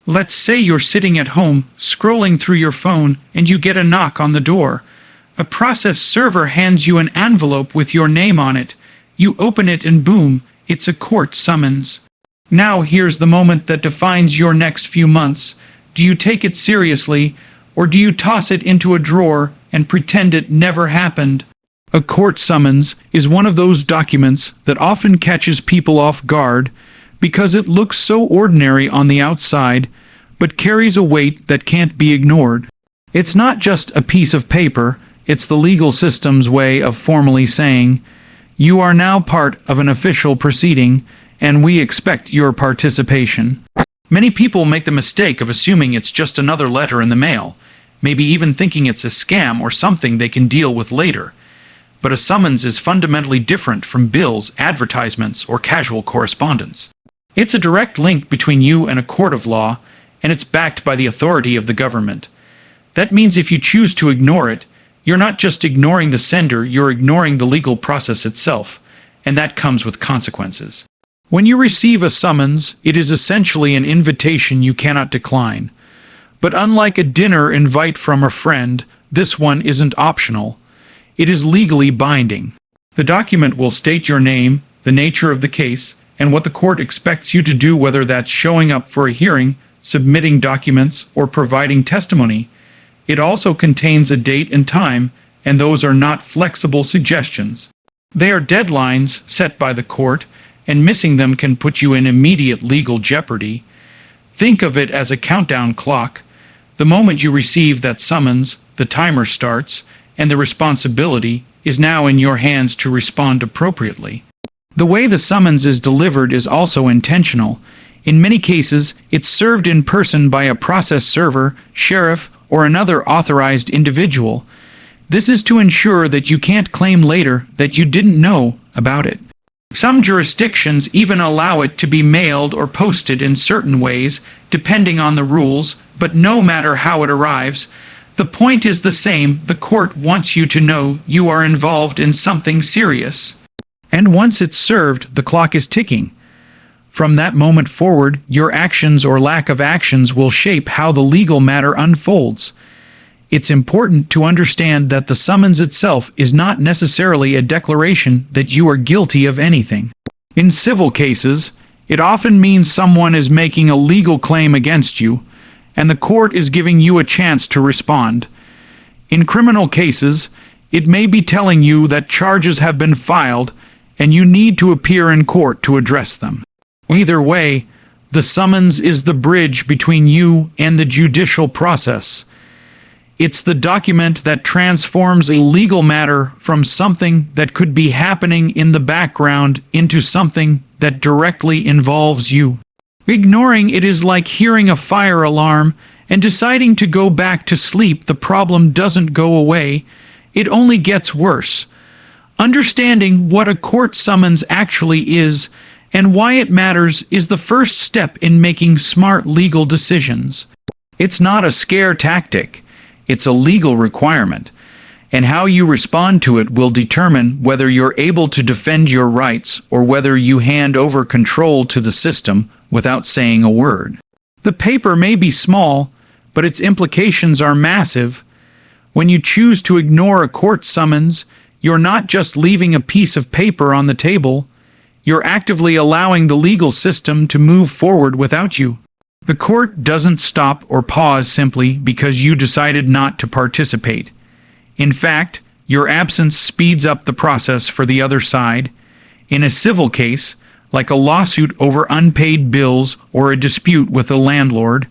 Let's say you're sitting at home, scrolling through your phone, and you get a knock on the door. A process server hands you an envelope with your name on it. You open it and boom, it's a court summons. Now here's the moment that defines your next few months. Do you take it seriously, or do you toss it into a drawer and pretend it never happened? A court summons is one of those documents that often catches people off guard because it looks so ordinary on the outside, but carries a weight that can't be ignored. It's not just a piece of paper, it's the legal system's way of formally saying, you are now part of an official proceeding, and we expect your participation. Many people make the mistake of assuming it's just another letter in the mail, maybe even thinking it's a scam or something they can deal with later. But a summons is fundamentally different from bills, advertisements, or casual correspondence. It's a direct link between you and a court of law, and it's backed by the authority of the government. That means if you choose to ignore it, you're not just ignoring the sender, you're ignoring the legal process itself, and that comes with consequences. When you receive a summons, it is essentially an invitation you cannot decline. But unlike a dinner invite from a friend, this one isn't optional. It is legally binding. The document will state your name, the nature of the case, and what the court expects you to do, whether that's showing up for a hearing, submitting documents, or providing testimony. It also contains a date and time, and those are not flexible suggestions. They are deadlines set by the court, and missing them can put you in immediate legal jeopardy. Think of it as a countdown clock. The moment you receive that summons, the timer starts, and the responsibility is now in your hands to respond appropriately. The way the summons is delivered is also intentional. In many cases, it's served in person by a process server, sheriff, or another authorized individual. This is to ensure that you can't claim later that you didn't know about it. Some jurisdictions even allow it to be mailed or posted in certain ways, depending on the rules, but no matter how it arrives, the point is the same: the court wants you to know you are involved in something serious. And once it's served, the clock is ticking. From that moment forward, your actions or lack of actions will shape how the legal matter unfolds. It's important to understand that the summons itself is not necessarily a declaration that you are guilty of anything. In civil cases, it often means someone is making a legal claim against you, and the court is giving you a chance to respond. In criminal cases, it may be telling you that charges have been filed and you need to appear in court to address them. Either way, the summons is the bridge between you and the judicial process. It's the document that transforms a legal matter from something that could be happening in the background into something that directly involves you. Ignoring it is like hearing a fire alarm and deciding to go back to sleep. The problem doesn't go away, it only gets worse. Understanding what a court summons actually is and why it matters is the first step in making smart legal decisions. It's not a scare tactic, it's a legal requirement, and how you respond to it will determine whether you're able to defend your rights or whether you hand over control to the system without saying a word. The paper may be small, but its implications are massive. When you choose to ignore a court summons, you're not just leaving a piece of paper on the table, you're actively allowing the legal system to move forward without you. The court doesn't stop or pause simply because you decided not to participate. In fact, your absence speeds up the process for the other side. In a civil case, like a lawsuit over unpaid bills or a dispute with a landlord,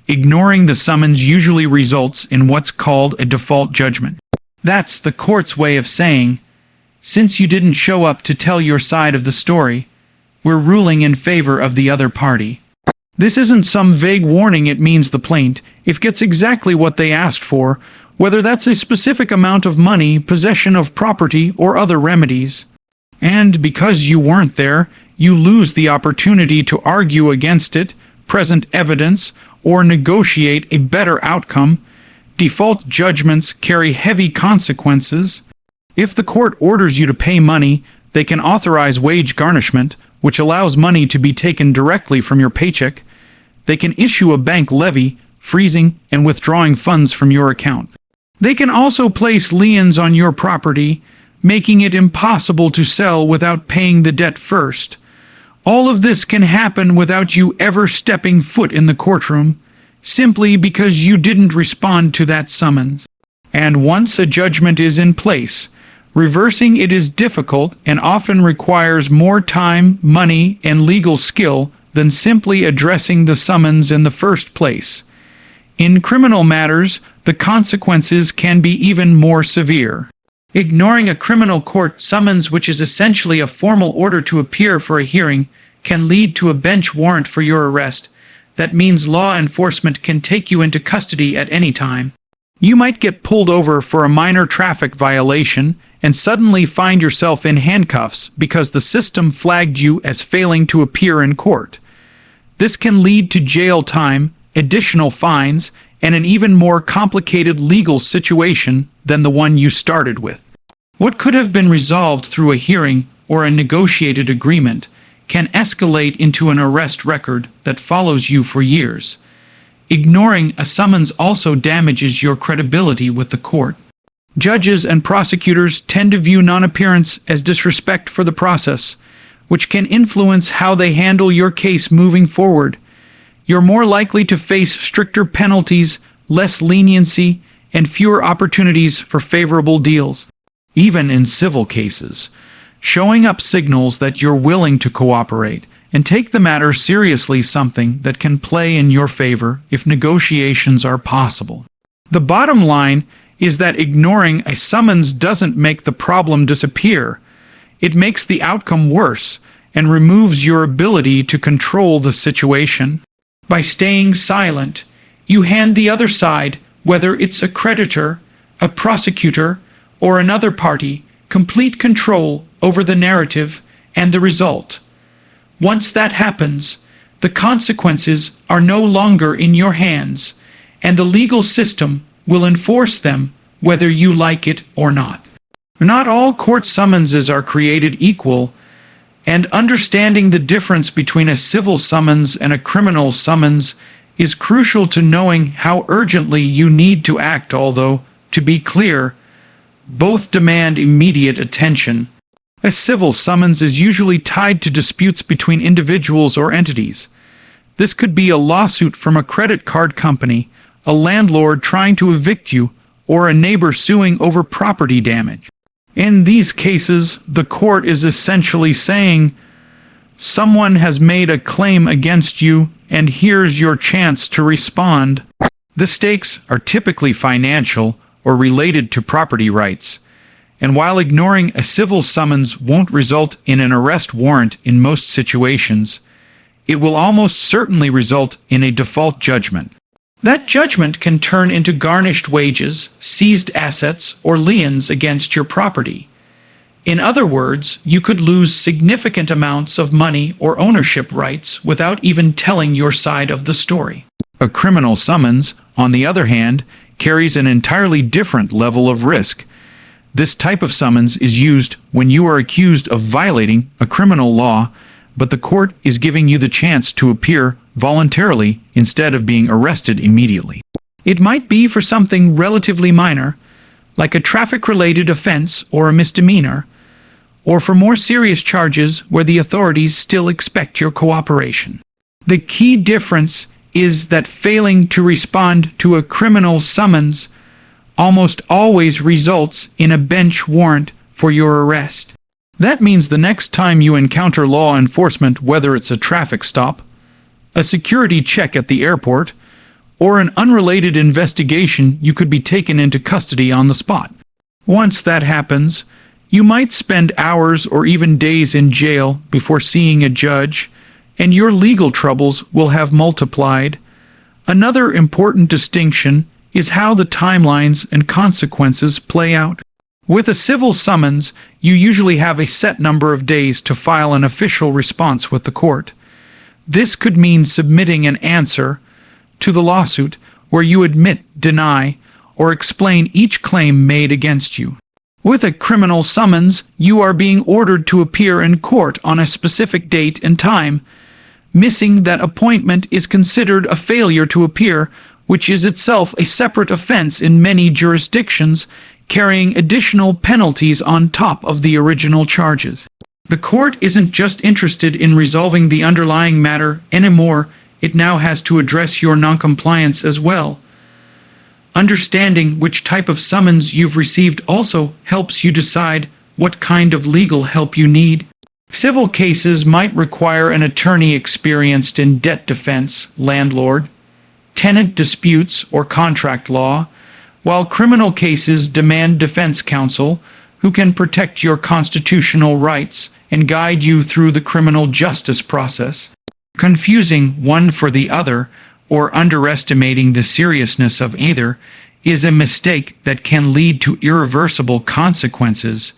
ignoring the summons usually results in what's called a default judgment. That's the court's way of saying, since you didn't show up to tell your side of the story, we're ruling in favor of the other party. This isn't some vague warning, it means the plaintiff gets exactly what they asked for, whether that's a specific amount of money, possession of property, or other remedies. And because you weren't there, you lose the opportunity to argue against it, present evidence, or negotiate a better outcome. Default judgments carry heavy consequences. If the court orders you to pay money, they can authorize wage garnishment, which allows money to be taken directly from your paycheck. They can issue a bank levy, freezing and withdrawing funds from your account. They can also place liens on your property, making it impossible to sell without paying the debt first. All of this can happen without you ever stepping foot in the courtroom, simply because you didn't respond to that summons. And once a judgment is in place, reversing it is difficult and often requires more time, money, and legal skill than simply addressing the summons in the first place. In criminal matters, the consequences can be even more severe. Ignoring a criminal court summons, which is essentially a formal order to appear for a hearing, can lead to a bench warrant for your arrest. That means law enforcement can take you into custody at any time. You might get pulled over for a minor traffic violation and suddenly find yourself in handcuffs because the system flagged you as failing to appear in court. This can lead to jail time, additional fines, and an even more complicated legal situation than the one you started with. What could have been resolved through a hearing or a negotiated agreement can escalate into an arrest record that follows you for years. Ignoring a summons also damages your credibility with the court. Judges and prosecutors tend to view non-appearance as disrespect for the process, which can influence how they handle your case moving forward. You're more likely to face stricter penalties, less leniency, and fewer opportunities for favorable deals. Even in civil cases, showing up signals that you're willing to cooperate and take the matter seriously, something that can play in your favor if negotiations are possible. The bottom line is that ignoring a summons doesn't make the problem disappear. It makes the outcome worse and removes your ability to control the situation. By staying silent, you hand the other side, whether it's a creditor, a prosecutor, or another party, complete control over the narrative and the result. Once that happens, the consequences are no longer in your hands, and the legal system will enforce them whether you like it or not. Not all court summonses are created equal, and understanding the difference between a civil summons and a criminal summons is crucial to knowing how urgently you need to act. Although, to be clear, both demand immediate attention. A civil summons is usually tied to disputes between individuals or entities. This could be a lawsuit from a credit card company, a landlord trying to evict you, or a neighbor suing over property damage. In these cases, the court is essentially saying, someone has made a claim against you, and here's your chance to respond. The stakes are typically financial or related to property rights, and while ignoring a civil summons won't result in an arrest warrant in most situations, it will almost certainly result in a default judgment. That judgment can turn into garnished wages, seized assets, or liens against your property. In other words, you could lose significant amounts of money or ownership rights without even telling your side of the story. A criminal summons, on the other hand, carries an entirely different level of risk. This type of summons is used when you are accused of violating a criminal law, but the court is giving you the chance to appear voluntarily instead of being arrested immediately. It might be for something relatively minor, like a traffic-related offense or a misdemeanor, or for more serious charges where the authorities still expect your cooperation. The key difference is that failing to respond to a criminal summons almost always results in a bench warrant for your arrest. That means the next time you encounter law enforcement, whether it's a traffic stop, a security check at the airport, or an unrelated investigation, you could be taken into custody on the spot. Once that happens, you might spend hours or even days in jail before seeing a judge, and your legal troubles will have multiplied. Another important distinction is how the timelines and consequences play out. With a civil summons, you usually have a set number of days to file an official response with the court. This could mean submitting an answer to the lawsuit where you admit, deny, or explain each claim made against you. With a criminal summons, you are being ordered to appear in court on a specific date and time. Missing that appointment is considered a failure to appear, which is itself a separate offense in many jurisdictions, carrying additional penalties on top of the original charges. The court isn't just interested in resolving the underlying matter anymore, it now has to address your noncompliance as well. Understanding which type of summons you've received also helps you decide what kind of legal help you need. Civil cases might require an attorney experienced in debt defense, landlord, tenant disputes, or contract law, while criminal cases demand defense counsel who can protect your constitutional rights and guide you through the criminal justice process. Confusing one for the other or underestimating the seriousness of either is a mistake that can lead to irreversible consequences.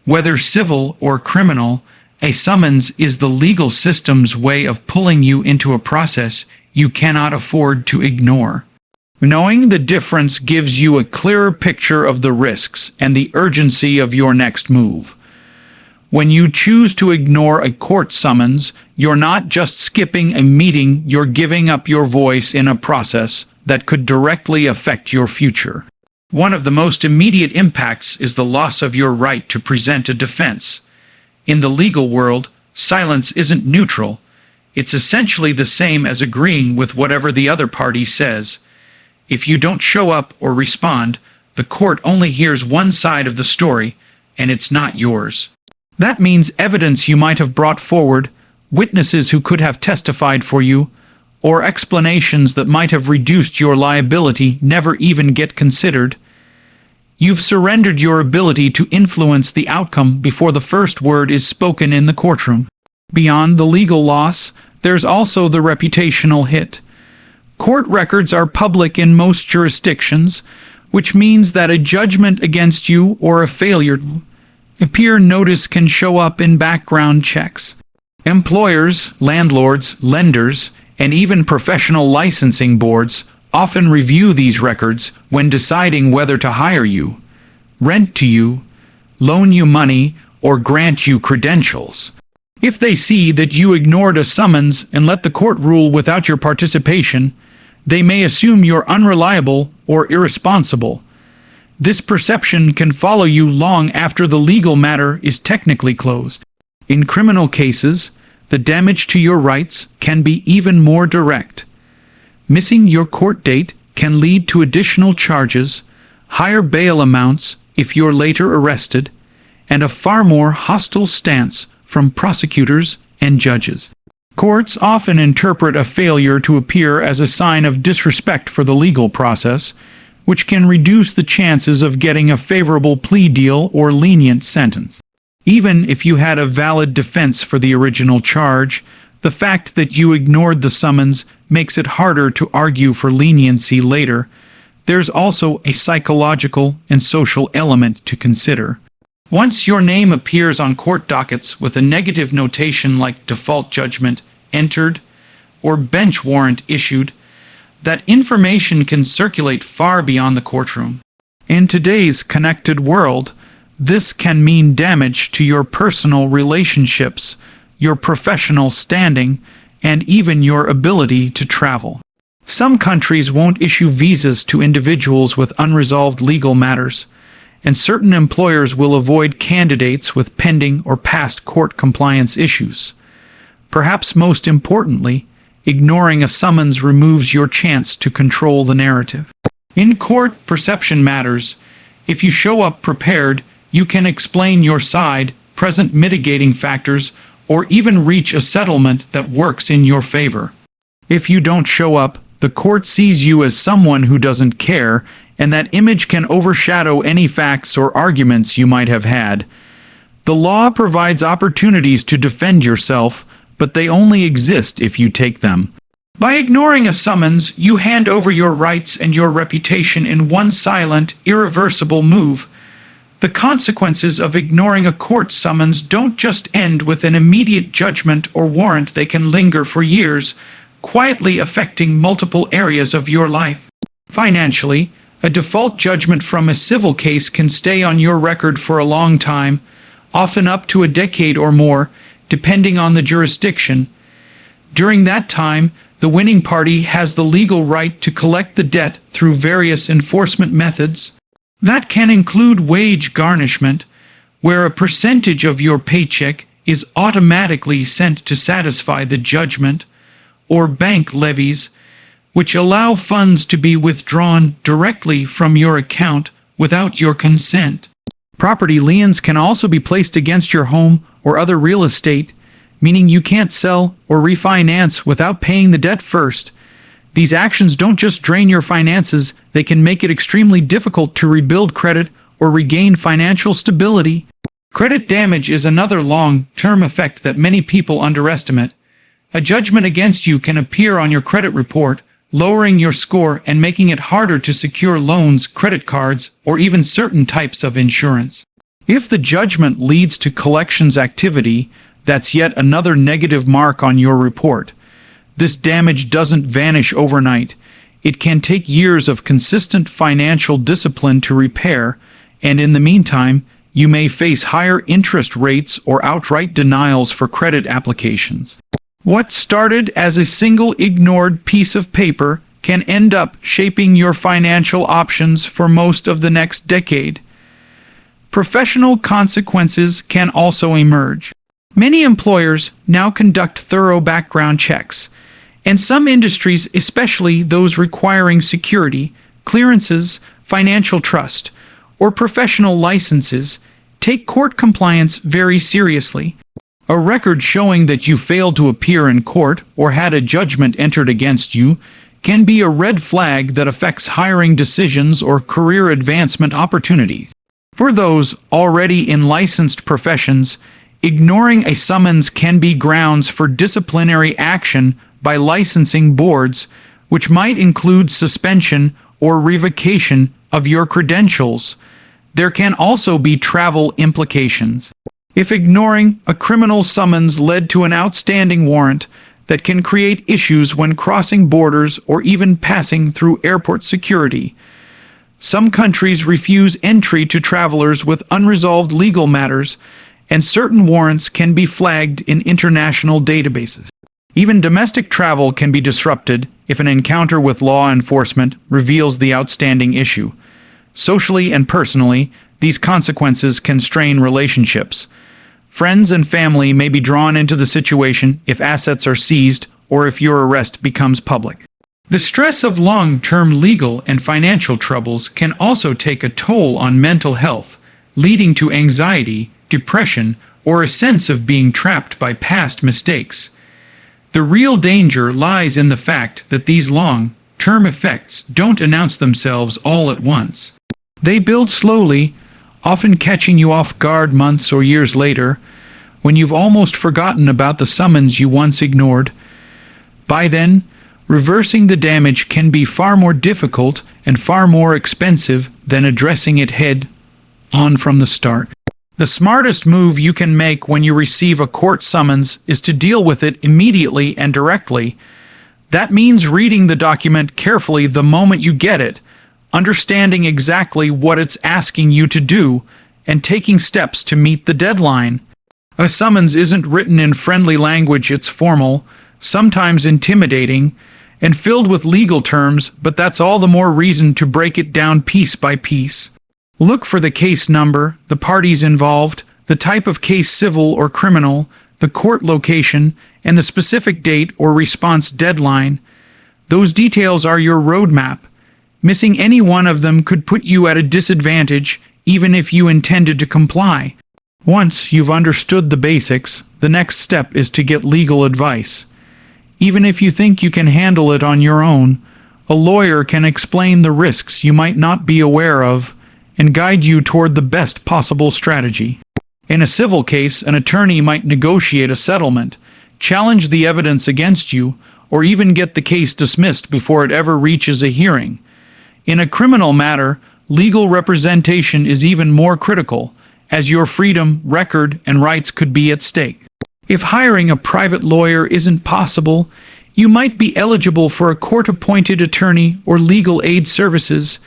Whether civil or criminal, a summons is the legal system's way of pulling you into a process you cannot afford to ignore. Knowing the difference gives you a clearer picture of the risks and the urgency of your next move. When you choose to ignore a court summons, you're not just skipping a meeting, you're giving up your voice in a process that could directly affect your future. One of the most immediate impacts is the loss of your right to present a defense. In the legal world, silence isn't neutral. It's essentially the same as agreeing with whatever the other party says. If you don't show up or respond, the court only hears one side of the story, and it's not yours. That means evidence you might have brought forward, witnesses who could have testified for you, or explanations that might have reduced your liability never even get considered. You've surrendered your ability to influence the outcome before the first word is spoken in the courtroom. Beyond the legal loss, there's also the reputational hit. Court records are public in most jurisdictions, which means that a judgment against you or a failure to appear notice can show up in background checks. Employers, landlords, lenders, and even professional licensing boards often review these records when deciding whether to hire you, rent to you, loan you money, or grant you credentials. If they see that you ignored a summons and let the court rule without your participation, they may assume you're unreliable or irresponsible. This perception can follow you long after the legal matter is technically closed. In criminal cases, the damage to your rights can be even more direct. Missing your court date can lead to additional charges, higher bail amounts if you're later arrested, and a far more hostile stance from prosecutors and judges. Courts often interpret a failure to appear as a sign of disrespect for the legal process, which can reduce the chances of getting a favorable plea deal or lenient sentence. Even if you had a valid defense for the original charge, the fact that you ignored the summons makes it harder to argue for leniency later. There's also a psychological and social element to consider. Once your name appears on court dockets with a negative notation like default judgment entered or bench warrant issued, that information can circulate far beyond the courtroom. In today's connected world, this can mean damage to your personal relationships, your professional standing, and even your ability to travel. Some countries won't issue visas to individuals with unresolved legal matters, and certain employers will avoid candidates with pending or past court compliance issues. Perhaps most importantly, ignoring a summons removes your chance to control the narrative. In court, perception matters. If you show up prepared, you can explain your side, present mitigating factors, or even reach a settlement that works in your favor. If you don't show up, the court sees you as someone who doesn't care, and that image can overshadow any facts or arguments you might have had. The law provides opportunities to defend yourself, but they only exist if you take them. By ignoring a summons, you hand over your rights and your reputation in one silent, irreversible move. The consequences of ignoring a court summons don't just end with an immediate judgment or warrant, they can linger for years, quietly affecting multiple areas of your life. Financially, a default judgment from a civil case can stay on your record for a long time, often up to a decade or more, depending on the jurisdiction. During that time, the winning party has the legal right to collect the debt through various enforcement methods. That can include wage garnishment, where a percentage of your paycheck is automatically sent to satisfy the judgment, or bank levies, which allow funds to be withdrawn directly from your account without your consent. Property liens can also be placed against your home or other real estate, meaning you can't sell or refinance without paying the debt first. These actions don't just drain your finances, they can make it extremely difficult to rebuild credit or regain financial stability. Credit damage is another long-term effect that many people underestimate. A judgment against you can appear on your credit report, lowering your score and making it harder to secure loans, credit cards, or even certain types of insurance. If the judgment leads to collections activity, that's yet another negative mark on your report. This damage doesn't vanish overnight. It can take years of consistent financial discipline to repair, and in the meantime, you may face higher interest rates or outright denials for credit applications. What started as a single ignored piece of paper can end up shaping your financial options for most of the next decade. Professional consequences can also emerge. Many employers now conduct thorough background checks, and some industries, especially those requiring security, clearances, financial trust, or professional licenses, take court compliance very seriously. A record showing that you failed to appear in court or had a judgment entered against you can be a red flag that affects hiring decisions or career advancement opportunities. For those already in licensed professions, ignoring a summons can be grounds for disciplinary action by licensing boards, which might include suspension or revocation of your credentials. There can also be travel implications. If ignoring a criminal summons led to an outstanding warrant, that can create issues when crossing borders or even passing through airport security. Some countries refuse entry to travelers with unresolved legal matters, and certain warrants can be flagged in international databases. Even domestic travel can be disrupted if an encounter with law enforcement reveals the outstanding issue. Socially and personally, these consequences can strain relationships. Friends and family may be drawn into the situation if assets are seized or if your arrest becomes public. The stress of long-term legal and financial troubles can also take a toll on mental health, leading to anxiety, depression, or a sense of being trapped by past mistakes. The real danger lies in the fact that these long-term effects don't announce themselves all at once. They build slowly, often catching you off guard months or years later, when you've almost forgotten about the summons you once ignored. By then, reversing the damage can be far more difficult and far more expensive than addressing it head on from the start. The smartest move you can make when you receive a court summons is to deal with it immediately and directly. That means reading the document carefully the moment you get it, understanding exactly what it's asking you to do, and taking steps to meet the deadline. A summons isn't written in friendly language, it's formal, sometimes intimidating, and filled with legal terms, but that's all the more reason to break it down piece by piece. Look for the case number, the parties involved, the type of case, civil or criminal, the court location, and the specific date or response deadline. Those details are your roadmap. Missing any one of them could put you at a disadvantage, even if you intended to comply. Once you've understood the basics, the next step is to get legal advice. Even if you think you can handle it on your own, a lawyer can explain the risks you might not be aware of and guide you toward the best possible strategy. In a civil case, an attorney might negotiate a settlement, challenge the evidence against you, or even get the case dismissed before it ever reaches a hearing. In a criminal matter, legal representation is even more critical, as your freedom, record, and rights could be at stake. If hiring a private lawyer isn't possible, you might be eligible for a court-appointed attorney or legal aid services.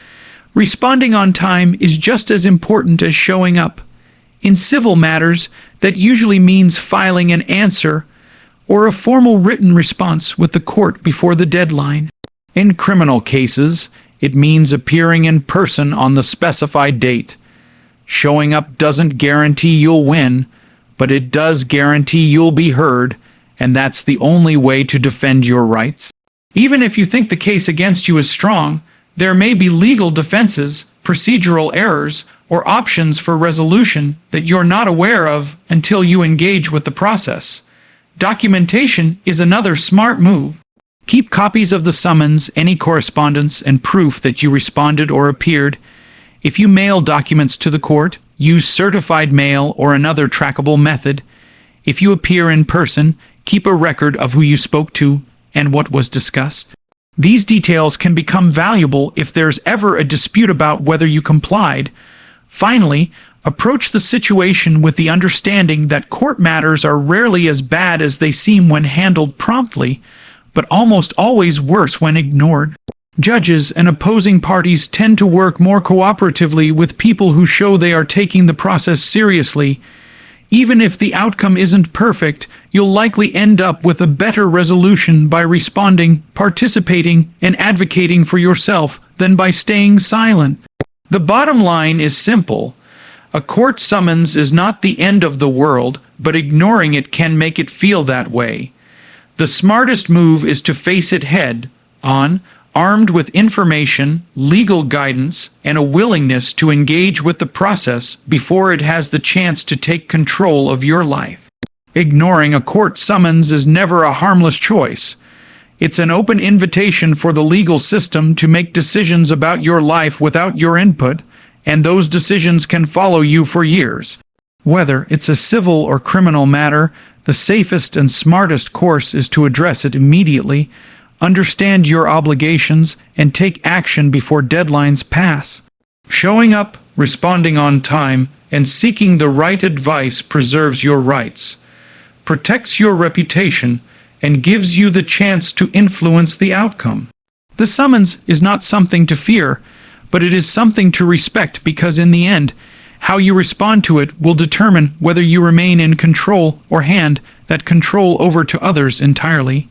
Responding on time is just as important as showing up. In civil matters, that usually means filing an answer, or a formal written response with the court before the deadline. In criminal cases, it means appearing in person on the specified date. Showing up doesn't guarantee you'll win, but it does guarantee you'll be heard, and that's the only way to defend your rights. Even if you think the case against you is strong, there may be legal defenses, procedural errors, or options for resolution that you're not aware of until you engage with the process. Documentation is another smart move. Keep copies of the summons, any correspondence, and proof that you responded or appeared. If you mail documents to the court, use certified mail or another trackable method. If you appear in person, keep a record of who you spoke to and what was discussed. These details can become valuable if there's ever a dispute about whether you complied. Finally, approach the situation with the understanding that court matters are rarely as bad as they seem when handled promptly, but almost always worse when ignored. Judges and opposing parties tend to work more cooperatively with people who show they are taking the process seriously. Even if the outcome isn't perfect, you'll likely end up with a better resolution by responding, participating, and advocating for yourself than by staying silent. The bottom line is simple. A court summons is not the end of the world, but ignoring it can make it feel that way. The smartest move is to face it head on, armed with information, legal guidance, and a willingness to engage with the process before it has the chance to take control of your life. Ignoring a court summons is never a harmless choice. It's an open invitation for the legal system to make decisions about your life without your input, and those decisions can follow you for years. Whether it's a civil or criminal matter, the safest and smartest course is to address it immediately, understand your obligations, and take action before deadlines pass. Showing up, responding on time, and seeking the right advice preserves your rights, protects your reputation, and gives you the chance to influence the outcome. The summons is not something to fear, but it is something to respect because in the end, how you respond to it will determine whether you remain in control or hand that control over to others entirely.